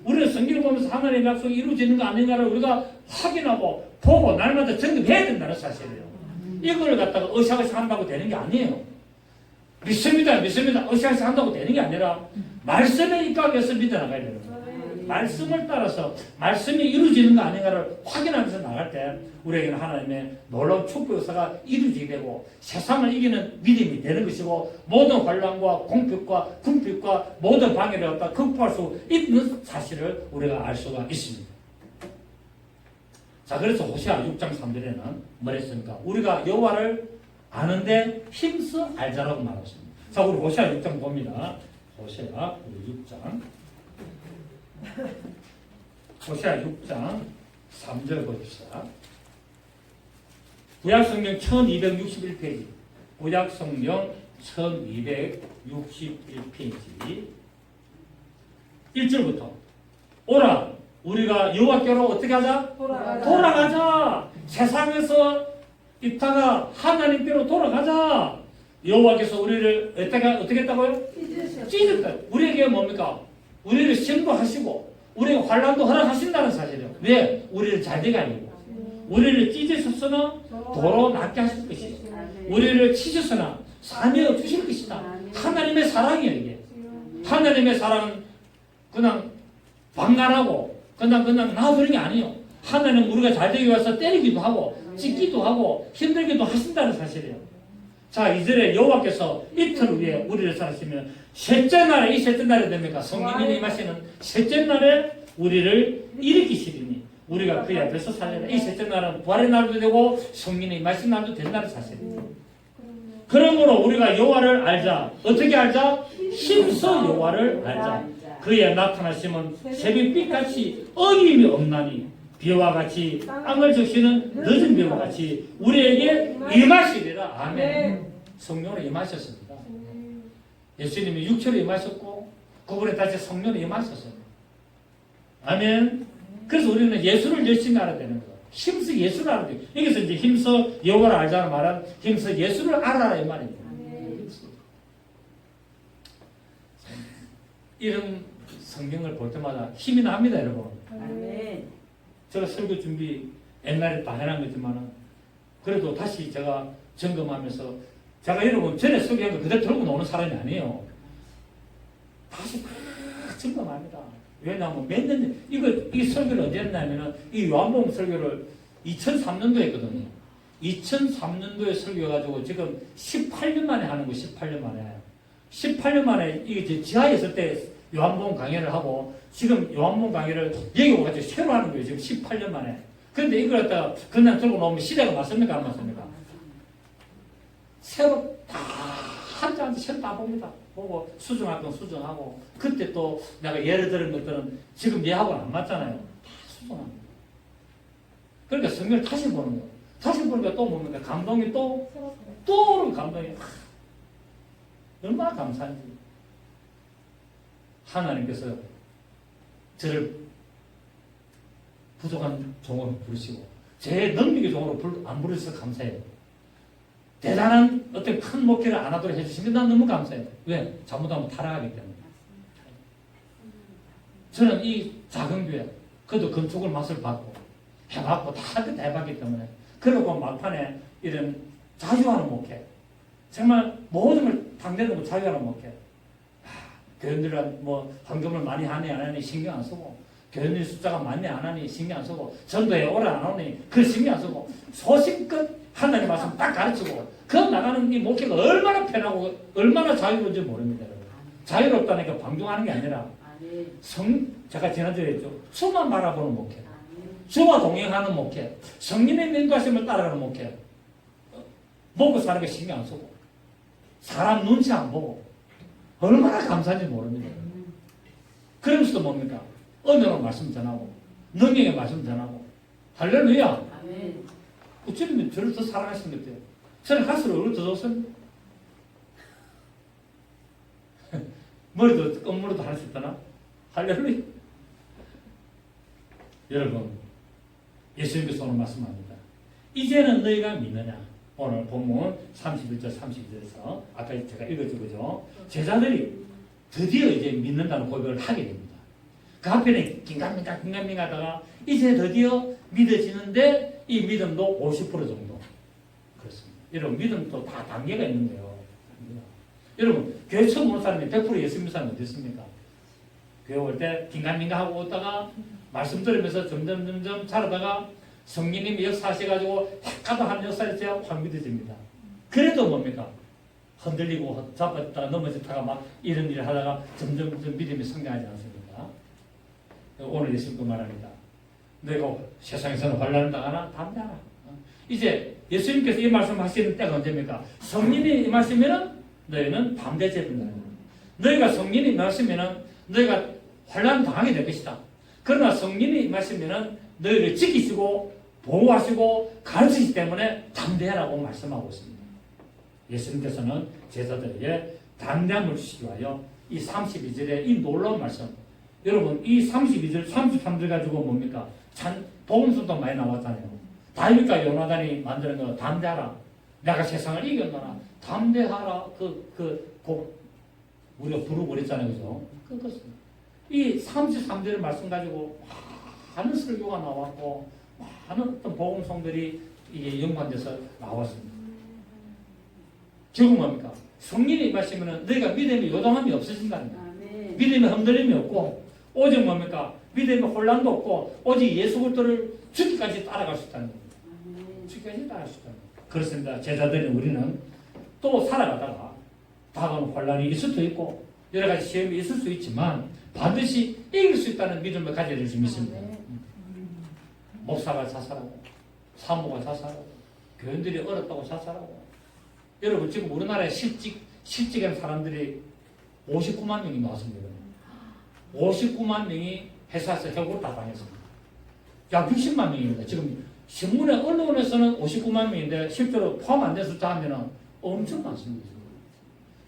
우리는 성경을 보면서 하나님의 약속이 이루어지는 거 아닌가를 우리가 확인하고 보고 날마다 점검해야 된다는 사실이에요. 이걸 갖다가 으쌰으쌰 한다고 되는 게 아니에요. 믿습니다. 으쌰으쌰 한다고 되는 게 아니라 말씀에 입각해서 믿어나가야 되는 거예요. 말씀을 따라서 말씀이 이루어지는 거 아닌가를 확인하면서 나갈 때 우리에게는 하나님의 놀라운 축복 역사가 이루어지게 되고 세상을 이기는 믿음이 되는 것이고 모든 환난과 공격과 궁핍과 모든 방해를 갖다 극복할 수 있는 사실을 우리가 알 수가 있습니다. 자, 그래서 호세아 6장 3절에는 뭐랬습니까? 우리가 여호와를 아는데 힘써 알자라고 말했습니다. 자, 우리 호세아 6장 봅니다. 호세아 6장 3절 봅시다. 구약성경 1261페이지 구약성경 1261페이지 1절부터 오라 우리가 여호와께로 어떻게 하자? 돌아가자. 세상에서 있다가 하나님께로 돌아가자. 여호와께서 우리를 어떻게 했다고요? 찢었다. 우리에게 뭡니까? 우리를 신고하시고 우리에게 환난도 허락하신다는 사실이에요. 왜? 우리를 잘되게 하려고. 우리를 찢으셨으나 도로 낫게 하실 것이요. 우리를 치셨으나 사명을 주실 것이다. 하나님의 사랑이에요 이게. 하나님의 사랑은 그냥 방관하고 그냥 놔두는 게 아니에요. 하나님은 우리가 잘 되기 위해서 때리기도 하고 찢기도 하고 힘들기도 하신다는 사실이에요. 자, 이절에 여호와께서 이틀 위에 우리를 살으시면 셋째 날에, 이 셋째 날에 됩니까? 성령님이 임하시는 셋째 날에 우리를 일으키시리니 우리가 그 앞에서 살려라. 이 셋째 날은 부활의 날도 되고 성령님이 임하신 날도 된다는 사실이에요. 그러므로 우리가 여호와를 알자. 어떻게 알자? 힘써 여호와를 알자. 그의 나타나심은 새벽빛같이 어김이 없나니 비와 같이 땅을 적시는 늦은 비와 같이 우리에게 임하시리라. 아멘. 성령으로 임하셨습니다. 예수님이 육체로 임하셨고 그분에 다시 성령으로 임하셨어요. 아멘. 그래서 우리는 예수를 열심히 알아야 되는 거예요. 힘써 예수를 알아야 돼요. 여기서 이제 힘써 여호와를 알자는 말은 힘써 예수를 알아라 이 말입니다. 이런 성경을 볼 때마다 힘이 납니다, 여러분. 제가 설교 준비 옛날에 다 해놓은 거지만은 그래도 다시 제가 점검하면서 제가 여러분 전에 설교한 거 그대로 들고 노는 사람이 아니에요. 다시 점검합니다. 왜냐하면 몇 년, 이 설교를 언제 했냐면은 이 요한복음 설교를 2003년도에 했거든요. 2003년도에 설교해가지고 지금 18년 만에 하는 거, 18년 만에. 18년 만에 이게 지하에 있을 때 요한복음 강의를 하고 지금 요한복음 강의를 여기 와가지고 새로 하는 거예요. 지금 18년 만에. 그런데 이걸 갖다가 그냥 들고 나오면 시대가 맞습니까? 안 맞습니까? 새로 다 한자한테 새로 다 봅니다. 보고 수정할 건 수정하고 그때 또 내가 예를 들은 것들은 지금 얘하고는 안 맞잖아요. 다 수정합니다. 그러니까 성경을 다시 보는 거예요. 다시 보니까 또 뭡니까? 감동이 또 감동이 얼마나 감사한지. 하나님께서 저를 부족한 종으로 부르시고 제 능력의 종으로 안 부르셔서 감사해요. 대단한 어떤 큰 목회를 안 하도록 해주시면 난 너무 감사해요. 왜? 잘못하면 타락하기 때문에. 저는 이 작은 교회 그래도 건축을 맛을 봤고 해봤고 다 해봤기 때문에 그러고 막판에 이런 자유하는 목회 정말 모든 걸 당대로 자유하는 목회 교인들은 뭐 헌금을 많이 하니 안 하니 신경 안 쓰고 교인들 숫자가 많니 안 하니 신경 안 쓰고 전도에 오래 안 오니 그 신경 안 쓰고 소신껏 하나님 말씀 딱 가르치고 그 나가는 이 목회가 얼마나 편하고 얼마나 자유로운지 모릅니다. 여러분. 자유롭다니까 방종하는 게 아니라 제가 지난주에 했죠. 주만 바라보는 목회 주와 동행하는 목회 성령의 맹도하심을 따라가는 목회 먹고 사는 게 신경 안 쓰고 사람 눈치 안 보고 얼마나 감사한지 모릅니다. 그러면서도 뭡니까? 은혜로 말씀 전하고 능력의 말씀 전하고 할렐루야. 어쩌면 저를 더 사랑하신 것 같아요. 저는 갈수록 얼굴 더 좋습니다. 머리도 끝머리도 할 수 있다나? 할렐루야. 여러분 예수님께서 오늘 말씀합니다. 이제는 너희가 믿느냐? 오늘 본문 31절 32절에서 아까 제가 읽어준 거죠. 제자들이 드디어 이제 믿는다는 고백을 하게 됩니다. 그 앞에는 긴가민가 하다가 이제 드디어 믿어지는데 이 믿음도 50% 정도 그렇습니다. 여러분 믿음도 다 단계가 있는 거예요. 여러분 교회 처음 오는 사람이 100% 예수 믿는 사람이 어디 있습니까? 교회 올 때 긴가민가 하고 오다가 말씀 들으면서 점점 자라다가 성령님이 역사하셔가지고 핵가도 한 역사를 제가 확 믿어집니다. 그래도 뭡니까? 흔들리고 잡았다가 넘어졌다가 막 이런 일을 하다가 점점 믿음이 성장하지 않습니까? 오늘 예수님도 말합니다. 너희가 세상에서는 환난을 당하나 담대하라. 이제 예수님께서 이 말씀 하시는 때가 언제입니까? 성령이 임하시면은 너희는 담대해져야 된다. 너희가 성령이 임하시면은 너희가 환난 당하게 될 것이다. 그러나 성령이 임하시면은 너희를 지키시고 보호하시고 가르치시기 때문에 담대하라고 말씀하고 있습니다. 예수님께서는 제자들에게 담대함을 주시기 위하여 이 32절의 이 놀라운 말씀 여러분 이 32절 33절 가지고 뭡니까? 복음서도 많이 나왔잖아요. 다윗과 요나단이 만드는 거 담대하라. 내가 세상을 이겼노라. 담대하라. 곡 우리가 부르고 그랬잖아요. 그죠? 그렇습니다. 이 33절의 말씀 가지고 많은 설교가 나왔고 많은 어떤 복음성들이 이게 연관돼서 나왔습니다. 결국 뭡니까? 성령이 임하시면 너희가 믿음이 요동함이 없어진다는 거예요. 믿음의 흔들림이 없고 오직 뭡니까? 믿음의 혼란도 없고 오직 예수 그리스도를 죽기까지 따라갈 수 있다는 겁니다. 죽기까지 따라갈 수 있다는 겁니다. 그렇습니다. 제자들인 우리는 또 살아가다가 다가오는 혼란이 있을 수도 있고 여러 가지 시험이 있을 수 있지만 반드시 이길 수 있다는 믿음을 가져야 될 수 있습니다. 목사가 자살하고 사모가 자살하고 교인들이 어렵다고 자살하고 여러분 지금 우리나라에 실직한 사람들이 59만 명이 나왔습니다. 59만 명이 회사에서 해고를 다 당했습니다. 약 60만 명입니다. 지금 신문에 언론에서는 59만 명인데 실제로 포함 안 된 숫자 하면 엄청 많습니다.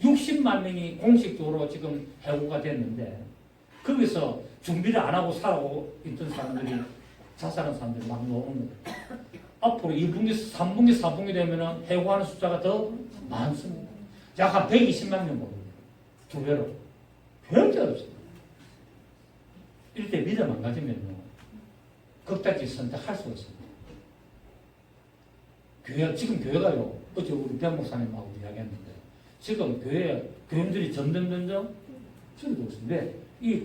60만 명이 공식적으로 지금 해고가 됐는데 거기서 준비를 안 하고 살아오고 있던 사람들이 자살한 사람들이 막 나오는 거예요. 앞으로 2분기, 3분기, 4분기 되면 해고하는 숫자가 더 많습니다. 약 한 120만 명 봅니다. 2배로. 별게 없습니다. 이럴 때 믿음 안 가지면요. 극단지 선택할 수가 있습니다. 지금 교회가요. 어제 우리 배 목사님하고 이야기했는데 지금 교인들이 점점 줄어들고 있습니다. 왜? 이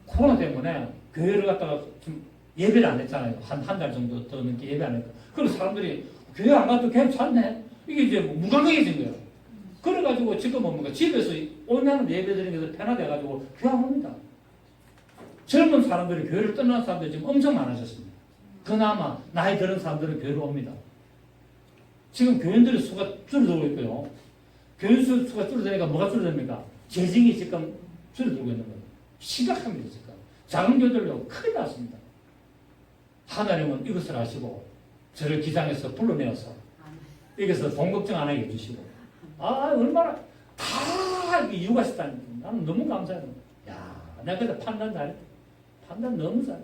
코로나 때문에 교회를 갖다가 좀 예배를 안 했잖아요. 한 달 정도 더 넘게 예배 안 했고. 그래서 사람들이 교회 안 가도 괜찮네. 이게 이제 무감각해진 거예요. 그래가지고 지금은 뭔가 집에서 온라인으로 예배 드리는 게 더 편하돼가지고 교회 안 옵니다. 젊은 사람들이 교회를 떠나는 사람들이 지금 엄청 많아졌습니다. 그나마 나이 들은 사람들은 교회로 옵니다. 지금 교인들의 수가 줄어들고 있고요. 교인 수가 줄어드니까 뭐가 줄어듭니까? 재정이 지금 줄어들고 있는 거예요. 심각합니다. 지금. 작은 교회들도 큰일 났습니다. 하나님은 이것을 아시고 저를 기장에서 불러내어서 여기서 돈 걱정 안 하게 해주시고 얼마나 다 이유가 있다니까 나는 너무 감사해요. 야, 내가 그때 판단 잘해. 판단 너무 잘해.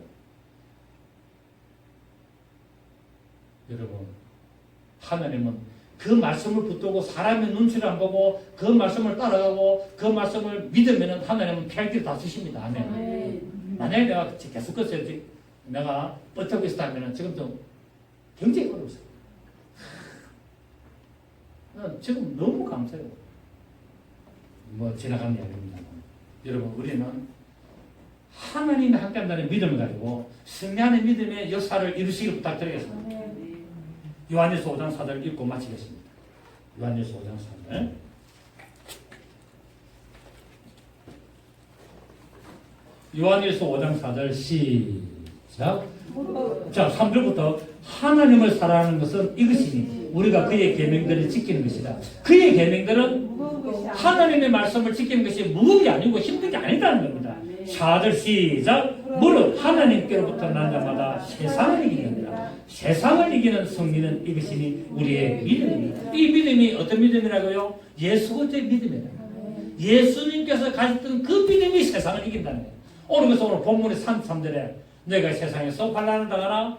여러분, 하나님은 그 말씀을 붙들고 사람의 눈치를 안 보고 그 말씀을 따라가고 그 말씀을 믿으면 하나님은 피할 길을 다 쓰십니다. 아멘. 만약에 내가 계속해서 내가 버티고 있었다면 지금도 굉장히 어려웠어요. 지금 너무 감사해요. 지나가는 이야기입니다. 여러분, 우리는 하나님이 함께한다는 믿음을 가지고 승리하는 믿음의 역사를 이루시길 부탁드리겠습니다. 요한일서 5장 4절 읽고 마치겠습니다. 요한일서 5장 4절. 요한일서 5장 4절 시작. 자, 3절부터 하나님을 사랑하는 것은 이것이니 우리가 그의 계명들을 지키는 것이다. 그의 계명들은 하나님의 말씀을 지키는 것이 무거운 게 아니고 힘든 게 아니다는 겁니다. 4절 시작. 무릇 하나님께로부터 난 자마다 세상을 이기느니라. 세상을 이기는 승리는 이것이니 우리의 믿음입니다. 이 믿음이 어떤 믿음이라고요? 예수 그리스도의 믿음이다. 예수님께서 가졌던 그 믿음이 세상을 이긴다는 거예요. 그래서 오늘 본문의 3절에 내가 세상에서 환난을 당하나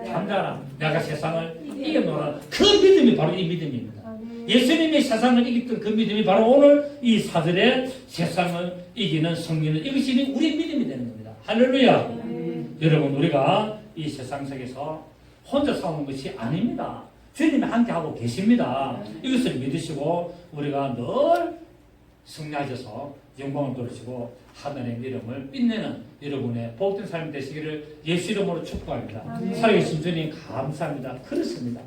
잠자라 내가 세상을 이겨노라. 그 믿음이 바로 이 믿음입니다. 예수님이 세상을 이겼던 그 믿음이 바로 오늘 이 4절에 세상을 이기는 승리는 이것이 우리의 믿음이 되는 겁니다. 할렐루야. 여러분, 우리가 이 세상 속에서 혼자 싸우는 것이 아닙니다. 주님이 함께하고 계십니다. 이것을 믿으시고 우리가 늘 승리하셔서 영광을 돌리시고 하나님의 이름을 빛내는 여러분의 복된 삶이 되시기를 예수 이름으로 축복합니다. 살아계신 주님 감사합니다. 그렇습니다.